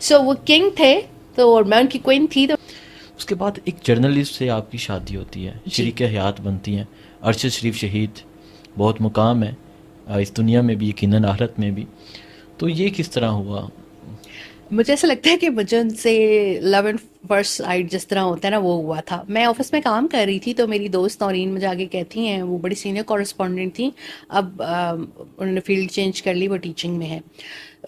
सो वो किंग थे तो, और मैं उनकी क्वीन थी। तो उसके बाद एक जर्नलिस्ट से आपकी शादी होती है, जी, शरीक हयात बनती हैं अरशद शरीफ शहीद। बहुत मुकाम है इस दुनिया में भी, यकीनन आखिरत में भी। तो ये किस तरह हुआ? मुझे ऐसा लगता है कि मुझे उनसे लव एंड फर्स्ट साइट जिस तरह होता है ना, वो हुआ था। मैं ऑफिस में काम कर रही थी तो मेरी दोस्त नौरीन मुझे आगे कहती हैं, वो बड़ी सीनियर कॉरेस्पॉन्डेंट थी, अब उन्होंने फील्ड चेंज कर ली, वो टीचिंग में है।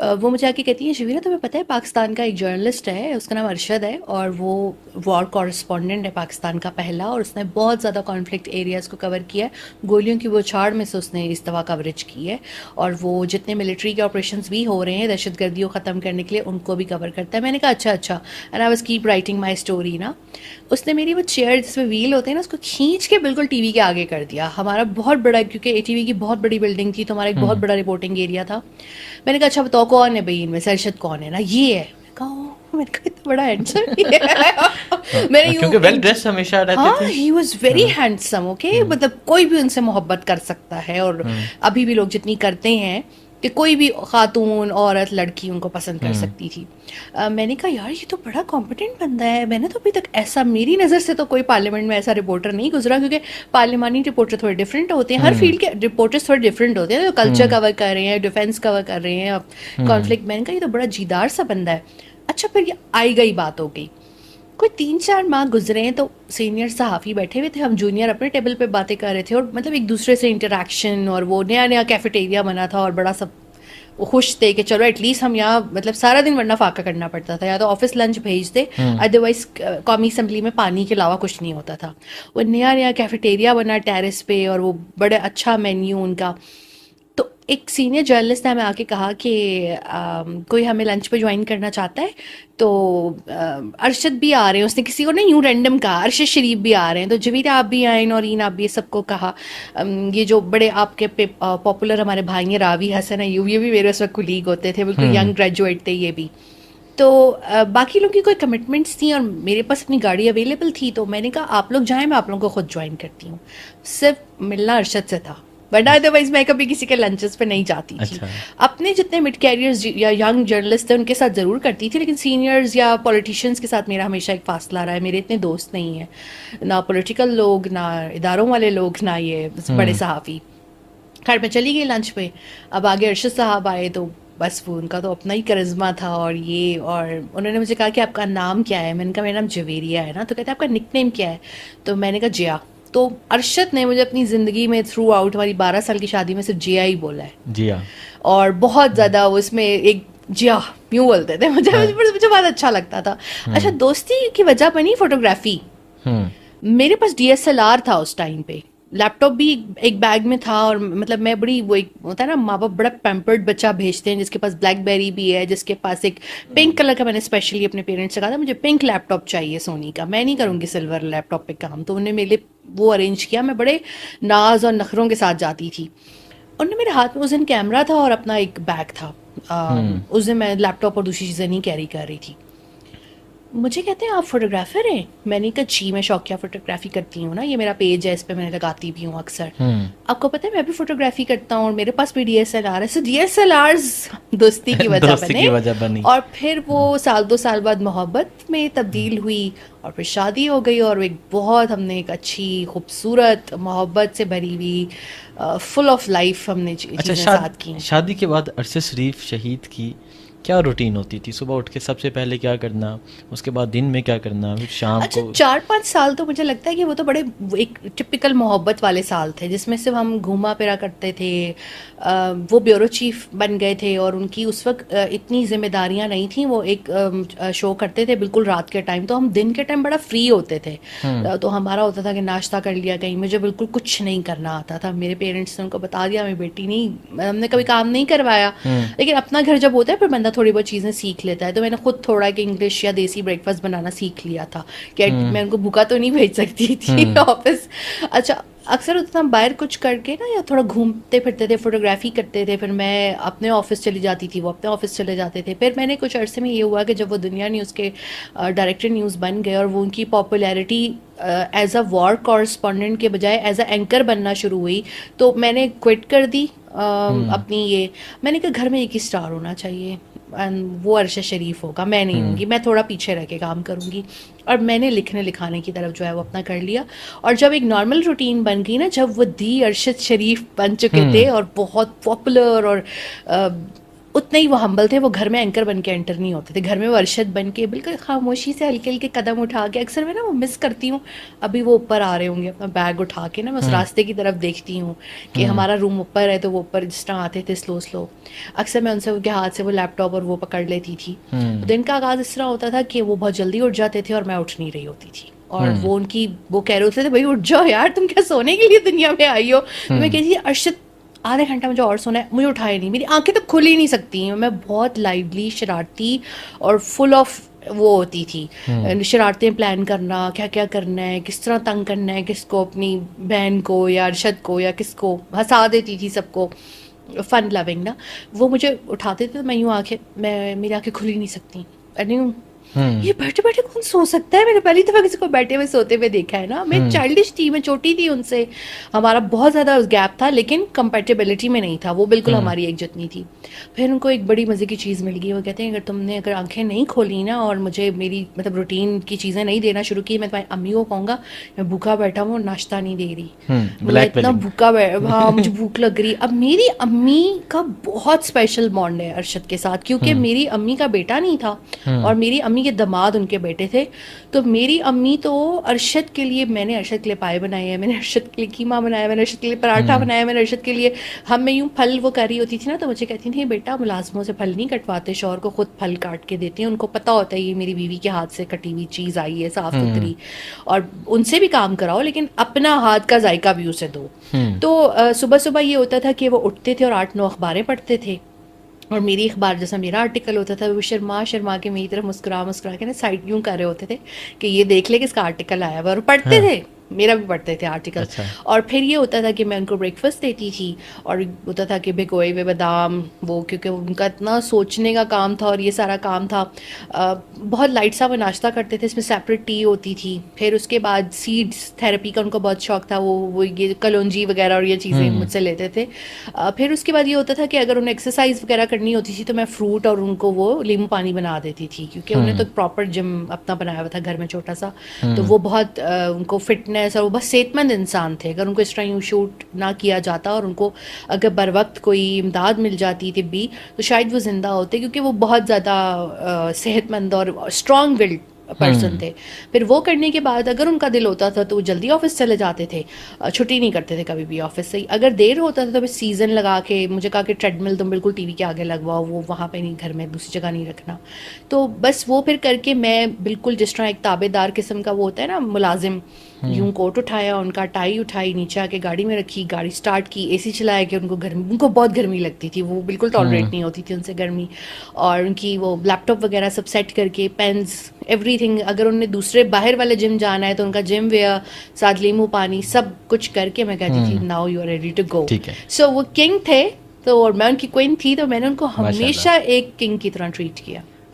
वो मुझे आके कहती हैं, शबीरा तुम्हें पता है पाकिस्तान का एक जर्नलिस्ट है, उसका नाम अरशद है, और वो वॉर कॉरेस्पॉन्डेंट है पाकिस्तान का पहला, और उसने बहुत ज़्यादा कॉन्फ्लिक्ट एरियाज़ को कवर किया है, गोलियों की बौछार में से उसने इस दफ़ा कवरेज की है, और वो जितने मिलिट्री के ऑपरेशंस भी हो रहे हैं दहशत गर्दी को ख़त्म करने के लिए, उनको भी कवर करता है। मैंने कहा अच्छा अच्छा, and I was keep writing my story ना। उसने मेरी वो चेयर जिसमें व्हील होते हैं ना, उसको खींच के बिल्कुल टीवी के आगे कर दिया। हमारा बहुत बड़ा, क्योंकि एटीवी की बहुत बड़ी बिल्डिंग थी तो हमारा एक बहुत बड़ा रिपोर्टिंग एरिया था। मैंने कहा अच्छा बताओ कौन है भाई इनमें से, अरशद कौन है ना, ये है। मैंने कहा "ओह, मैंने कहा इतना बड़ा हैंडसम ये है।" मैंने यूं क्योंकि वेल ड्रेस हमेशा रहते हाँ, थे। He was very handsome. Okay, मतलब कोई भी उनसे मोहब्बत कर सकता है, और अभी भी लोग जितनी करते हैं कि कोई भी खातून औरत लड़की उनको पसंद कर सकती थी। मैंने कहा यार ये तो बड़ा कॉम्पिटेंट बंदा है, मैंने तो अभी तक ऐसा, मेरी नज़र से तो कोई पार्लियामेंट में ऐसा रिपोर्टर नहीं गुजरा, क्योंकि पार्लियामानी रिपोर्टर थोड़े डिफरेंट होते हैं, हर फील्ड के रिपोर्टर्स थोड़े डिफरेंट होते हैं, तो कल्चर कवर कर रहे हैं, डिफेंस कवर कर रहे हैं, कॉन्फ्लिक्ट। मैंने कहा ये तो बड़ा जीदार सा बंदा है। अच्छा फिर ये आई गई बात हो गई, कोई 3-4 माह गुजरे हैं तो सीनियर सहाफ़ी बैठे हुए थे, हम जूनियर अपने टेबल पे बातें कर रहे थे, और मतलब एक दूसरे से इंटरेक्शन, और वो नया नया कैफेटेरिया बना था और बड़ा सब वो खुश थे कि चलो एटलीस्ट हम यहाँ, मतलब सारा दिन वरना फाका करना पड़ता था, या तो ऑफिस लंच भेज दे, अदरवाइज कौमी असम्बली में पानी के अलावा कुछ नहीं होता था। वो नया नया कैफेटेरिया बना टेरेस पे, और वो बड़े अच्छा मेन्यू उनका। तो एक सीनियर जर्नलिस्ट ने हमें आके कहा कि कोई हमें लंच पे ज्वाइन करना चाहता है, तो अरशद भी आ रहे हैं, उसने किसी को नहीं यूं रैंडम कहा, अरशद शरीफ भी आ रहे हैं, तो जवीर आप भी आए, नौरीन आप भी, सबको कहा। ये जो बड़े आपके पॉपुलर हमारे भाई हैं रावी हसन है, ये भी मेरे उस वक्त कुलीग होते थे, बिल्कुल यंग ग्रेजुएट थे ये भी। तो बाकी लोगों की कोई कमिटमेंट्स थी और मेरे पास अपनी गाड़ी अवेलेबल थी, तो मैंने कहा आप लोग जाएं, मैं आप लोगों को खुद ज्वाइन करती हूँ। सिर्फ मिलना अरशद से था, बट अदरवाइज मैं कभी किसी के लंचेस पे नहीं जाती थी। अच्छा। अपने जितने मिड कैरियर्स या यंग जर्नलिस्ट थे उनके साथ ज़रूर करती थी, लेकिन सीनियर्स या पॉलिटिशियंस के साथ मेरा हमेशा एक फासला रहा है। मेरे इतने दोस्त नहीं हैं, ना पॉलिटिकल लोग, ना इदारों वाले लोग, ना ये बड़े सहाफ़ी। खैर मैं चली गई लंच पे, अब आगे अरशद साहब आए, तो बस वो उनका तो अपना ही करिश्मा था, और उन्होंने मुझे कहा कि आपका नाम क्या है। मैंने कहा मेरा नाम जवेरिया है ना, तो कहते हैं आपका निकनेम क्या है, तो मैंने कहा जिया। तो अरशद ने मुझे अपनी ज़िंदगी में थ्रू आउट हमारी 12 साल की शादी में सिर्फ जिया ही बोला है, जी हाँ। और बहुत ज़्यादा उसमें एक जिया यूँ बोलते थे। मुझे हाँ। मुझे मुझे बहुत अच्छा लगता था। अच्छा दोस्ती की वजह बनी फोटोग्राफी। मेरे पास डीएसएलआर था उस टाइम पे, लैपटॉप भी एक बैग में था, और मतलब मैं बड़ी, वो एक होता है ना माँ बाप बड़ा पैम्पर्ड बच्चा भेजते हैं, जिसके पास ब्लैकबेरी भी है, जिसके पास एक पिंक कलर का, मैंने स्पेशली अपने पेरेंट्स से कहा था मुझे पिंक लैपटॉप चाहिए सोनी का, मैं नहीं करूँगी सिल्वर लैपटॉप पे काम, तो उन्होंने मेरे लिए वो अरेंज किया। मैं बड़े नाज और नखरों के साथ जाती थी। उन्होंने मेरे हाथ में उस दिन कैमरा था और अपना एक बैग था। उस दिन मैं लैपटॉप और दूसरी चीज़ें नहीं कैरी कर रही थी। मुझे कहते हैं आप फोटोग्राफर हैं? मैंने कहा जी मैं शौकिया फोटोग्राफी करती हूँ ना, ये मेरा पेज है, इस पे मैं लगाती भी हूँ अक्सर। आपको पता है मैं भी फोटोग्राफी करता हूँ और मेरे पास भी डीएसएलआर है। सो डीएसएलआर्स दोस्ती की वजह दोस्ती बने, की वजह बनी। और फिर वो साल 2 साल बाद मोहब्बत में तब्दील हुई, और फिर शादी हो गई, और एक बहुत हमने एक अच्छी खूबसूरत मोहब्बत से भरी हुई फुल ऑफ लाइफ हमने अच्छा, चीज़ें साथ की। शादी के बाद अरशद शरीफ शहीद की क्या रूटीन होती थी? सुबह उठ के सबसे पहले क्या करना, उसके बाद दिन में क्या करना, फिर शाम अच्छा को? 4-5 साल तो मुझे लगता है कि वो तो बड़े एक टिपिकल मोहब्बत वाले साल थे, जिसमें सिर्फ हम घूमा फिरा करते थे। वो ब्यूरो चीफ बन गए थे, और उनकी उस वक्त इतनी जिम्मेदारियां नहीं थी। वो एक शो करते थे बिल्कुल रात के टाइम, तो हम दिन के टाइम बड़ा फ्री होते थे। तो हमारा होता था कि नाश्ता कर लिया कहीं। मुझे बिल्कुल कुछ नहीं करना आता था, मेरे पेरेंट्स ने उनको बता दिया मेरी बेटी नहीं, हमने कभी काम नहीं करवाया। लेकिन अपना घर जब होता है फिर बंदा थोड़ी बहुत चीज़ें सीख लेता है, तो मैंने खुद थोड़ा कि इंग्लिश या देसी ब्रेकफास्ट बनाना सीख लिया था कि मैं उनको भूखा तो नहीं भेज सकती थी ऑफिस। अच्छा अक्सर होता था हम बाहर कुछ करके ना, या थोड़ा घूमते फिरते थे, फोटोग्राफी करते थे, फिर मैं अपने ऑफिस चली जाती थी, वो अपने ऑफिस चले जाते थे। फिर मैंने कुछ अरसे में ये हुआ कि जब वो दुनिया न्यूज़ के डायरेक्टर न्यूज़ बन गए, और वो उनकी popularity as a war correspondent के बजाय एज अ एंकर बनना शुरू हुई, तो मैंने क्विट कर दी अपनी ये। मैंने कहा घर में एक ही स्टार होना चाहिए, and वो अरशद शरीफ होगा, मैं नहीं होंगी, मैं थोड़ा पीछे रह के काम करूँगी। और मैंने लिखने लिखाने की तरफ जो है वो अपना कर लिया। और जब एक नॉर्मल रूटीन बन गई ना, जब वो दी अरशद शरीफ बन चुके थे और बहुत पॉपुलर और उतने ही वो हम्बल थे, वो घर में एंकर बन के एंटर नहीं होते थे, घर में वो अरशद बन के बिल्कुल खामोशी से हल्के हल्के कदम उठा के, अक्सर मैं ना वो मिस करती हूँ। अभी वो ऊपर आ रहे होंगे अपना बैग उठा के ना, मैं उस रास्ते की तरफ देखती हूँ कि हमारा रूम ऊपर है, तो वो ऊपर जिस तरह आते थे स्लो स्लो, अक्सर मैं उनसे उनके हाथ से वो लैपटॉप और वो पकड़ लेती थी। तो दिन का आगाज़ इस तरह होता था कि वो बहुत जल्दी उठ जाते थे और मैं उठ नहीं रही होती थी, और वो उनकी वो कह रहे होते थे भाई उठ जाओ यार, तुम क्या सोने के लिए दुनिया में आई हो। तो मैं कहती थी अरशद आधा घंटा मुझे और सोना है, मुझे उठाए नहीं, मेरी आंखें तो खुल ही नहीं सकती हैं। मैं बहुत लाइवली, शरारती और फुल ऑफ वो होती थी, शरारतें प्लान करना, क्या क्या करना है, किस तरह तंग करना है किसको, अपनी बहन को या अरशद को या किसको, हंसा देती थी सबको, फन लविंग ना। वो मुझे उठाते थे तो मैं यूँ आंखें, मैं मेरी आंखें खुल ही नहीं सकती। अरे ये बैठे बैठे कौन सो सकता है, मैंने पहली दफा किसी को बैठे हुए सोते हुए देखा है ना। मैं चाइल्डिश थी, मैं छोटी थी उनसे, हमारा बहुत ज़्यादा गैप था, लेकिन कंपेटेबिलिटी में नहीं था, वो बिल्कुल हमारी एक जितनी थी। फिर उनको एक बड़ी मज़े की चीज़ मिल गई, वो कहते हैं अगर आंखें नहीं खोली ना और मुझे मेरी मतलब रूटीन की चीज़ें नहीं देना शुरू की, मैं तुम्हारी अम्मी को कहूँगा मैं भूखा बैठा हूँ, नाश्ता नहीं दे रही, मैं इतना भूखा हाँ मुझे भूख लग रही। अब मेरी अम्मी का बहुत स्पेशल बॉन्ड है अरशद के साथ, क्योंकि मेरी अम्मी का बेटा नहीं था और मेरी अम्मी के दामाद उनके बेटे थे। तो मेरी अम्मी तो अरशद के लिए, मैंने अरशद के लिए पाए बनाए हैं, मैंने अरशद के लिए कीमा बनाया, मैंने अरशद के लिए पराठा बनाया, मैंने अरशद के लिए, हम मैं यूँ फल वो कर रही होती थी ना, तो मुझे कहती थी बेटा मुलाजमों से फल नहीं कटवाते, शौहर को खुद फल काट के देते हैं, उनको पता होता है ये मेरी बीवी के हाथ से कटी हुई चीज़ आई है साफ सुथरी, और उनसे भी काम कराओ लेकिन अपना हाथ का जायका भी उसे दो। तो सुबह सुबह ये होता था कि वो उठते थे और 8-9 अखबारें पढ़ते थे, और मेरी अखबार जैसा मेरा आर्टिकल होता था, वो शर्मा शर्मा के मेरी तरफ मुस्कुरा मुस्कुरा के ना साइड यूँ कर रहे होते थे कि ये देख ले किसका आर्टिकल आया हुआ, और पढ़ते थे, मेरा भी पढ़ते थे आर्टिकल। अच्छा। और फिर ये होता था कि मैं उनको ब्रेकफास्ट देती थी, और होता था कि भिगोए हुए बादाम वो, क्योंकि उनका इतना सोचने का काम था और ये सारा काम था। बहुत लाइट सा वो नाश्ता करते थे, इसमें सेपरेट टी होती थी। फिर उसके बाद सीड्स थेरेपी का उनको बहुत शौक था, वो ये कलौंजी वगैरह और ये चीज़ें मुझसे लेते थे। फिर उसके बाद ये होता था कि अगर उन्हें एक्सरसाइज वगैरह करनी होती थी तो मैं फ्रूट और उनको वो नींबू पानी बना देती थी, क्योंकि उन्हें तो प्रॉपर जिम अपना बनाया हुआ था घर में छोटा सा, तो वो बहुत उनको फिटनेस और वो बस सेहतमंद इंसान थे। अगर उनको इस तरह यूँ शूट ना किया जाता और उनको अगर बर वक्त कोई इमदाद मिल जाती तिब्बी, तो शायद वो ज़िंदा होते, क्योंकि वो बहुत ज़्यादा सेहतमंद और स्ट्रॉन्ग विल्ड पर्सन थे। फिर वो करने के बाद अगर उनका दिल होता था तो वो जल्दी ऑफिस चले जाते थे, छुट्टी नहीं करते थे कभी भी ऑफिस से। अगर देर होता था तो फिर सीज़न लगा के मुझे कहा कि ट्रेडमिल तुम बिल्कुल टीवी के आगे लगवाओ, वो वहाँ पे नहीं, घर में दूसरी जगह नहीं रखना। तो बस वो फिर करके मैं बिल्कुल जिस तरह एक ताबेदार किस्म का वो होता है ना मुलाजिम, यूँ कोट उठाया, उनका टाई उठाई, नीचे आके गाड़ी में रखी, गाड़ी स्टार्ट की, एसी चलाया कि उनको बहुत गर्मी लगती थी, वो बिल्कुल टॉलरेट नहीं होती थी उनसे गर्मी। और उनकी वो लैपटॉप वगैरह सब सेट करके, पेन्स एवरीथिंग, अगर उन्हें दूसरे बाहर वाले जिम जाना है तो उनका जिम वेयर साथ नींबू पानी सब कुछ करके मैं कहती थी now you are ready to go. So वो किंग थे, तो और मैं उनकी क्वीन थी, तो मैंने उनको हमेशा एक किंग की तरह ट्रीट किया।